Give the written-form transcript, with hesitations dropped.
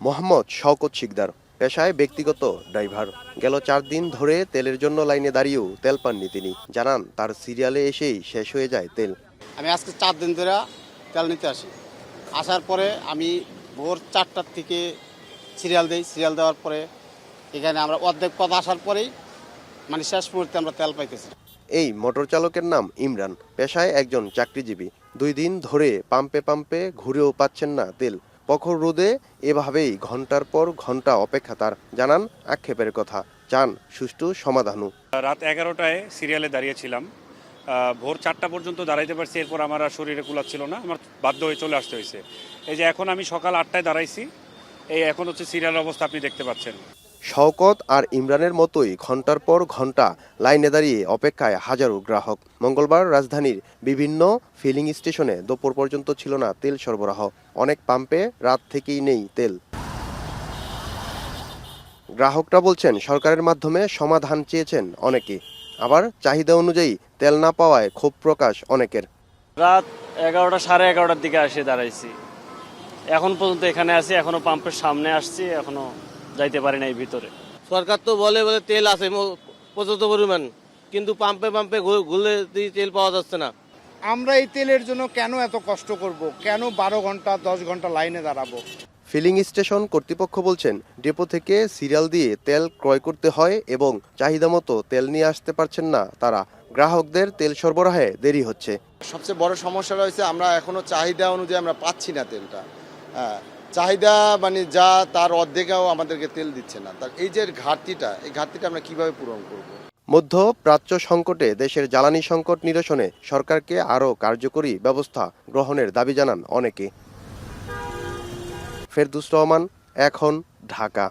মোহাম্মদ শওকত শিকদার পেশায় ব্যক্তিগত ড্রাইভার। গেল 4 দিন ধরে তেলের জন্য লাইনে দাঁড়িয়েও তেল পাননি তিনি। জানান তার সিরিয়ালে এসেই শেষ হয়ে যায় তেল। আমি আজকে 4 দিন ধরে তেল নিতে আসি। আসার পরে আমি ভোর 4টার থেকে সিরিয়াল দিই। সিরিয়াল দেওয়ার পরে এখানে আমরা অর্ধেক পথ আসার পরেই মানে শেষ মুহূর্তে আমরা তেল পাইতেছি। এই মোটর চালকের নাম ইমরান, পেশায় একজন চাকরিজীবী। 2 দিন ধরে পাম্পে পাম্পে ঘুরেও পাচ্ছেন না তেল। প্রখর রোদে এভাবেই ঘন্টার পর ঘন্টা অপেক্ষা তার। জানান আক্ষেপের কথা, চান সুষ্ঠু সমাধানও। রাত 11টায় সিরিয়ালে দাঁড়িয়েছিলাম, ভোর 4টা পর্যন্ত দাঁড়াইতে পারছি। এরপর আমার আর শরীরে কুলাচ্ছিল না, আমার বাধ্য হয়ে চলে আসতে হয়েছে। এই যে এখন আমি সকাল 8টায় দাঁড়াইছি, এই এখন হচ্ছে সিরিয়ালের অবস্থা আপনি দেখতে পাচ্ছেন। শওকত আর ইমরানের মতোই ঘন্টার পর ঘন্টা লাইনে দাঁড়িয়ে অপেক্ষায় হাজারো গ্রাহক। মঙ্গলবার রাজধানীর বিভিন্ন ফিলিং স্টেশনে দুপুর পর্যন্ত ছিল না তেল সরবরাহ। অনেক পাম্পে রাত থেকেই নেই তেল। গ্রাহকরা বলছেন সরকারের মাধ্যমে সমাধান চেয়েছেন অনেকে, আবার চাহিদা অনুযায়ী তেল না পাওয়ায় ক্ষোভ প্রকাশ অনেকের। রাত 11টা সাড়ে 11টার দিকে এসে দাঁড়াইছি, এখন পর্যন্ত এখানে আছি, এখনো পাম্পের সামনে আসছি, এখনো যাইতে পারি নাই ভিতরে। সরকার তো বলে বলে তেল আছে পর্যাপ্ত পরিমাণ, কিন্তু পাম্পে পাম্পে ঘুরলে তেল পাওয়া যাচ্ছে না। আমরা এই তেলের জন্য কেন এত কষ্ট করব? কেন 12 ঘন্টা 10 ঘন্টা লাইনে দাঁড়াবো? ফিলিং স্টেশন কর্তৃপক্ষ বলছেন ডিপো থেকে সিরিয়াল দিয়ে তেল ক্রয় করতে হয় এবং চাহিদা মতো তেল নিয়ে আসতে পারছেন না তারা। গ্রাহকদের তেল সরবরাহে দেরি হচ্ছে। সবচেয়ে বড় সমস্যাটা হচ্ছে আমরা এখনো চাহিদা অনুযায়ী আমরা পাচ্ছি না তেলটা। চাহিদা মানে যা তার অর্ধেকও আমাদেরকে তেল দিচ্ছে না। তার এই যে ঘাটতিটা, এই ঘাটতিটা আমরা কিভাবে পূরণ করব? মধ্যপ্রাচ্য সংকটে দেশের জ্বালানি সংকট নিরসনে সরকারকে আরও কার্যকরী ব্যবস্থা গ্রহণের দাবি জানান অনেকে। ফেরদৌস রহমান, এখন, ঢাকা।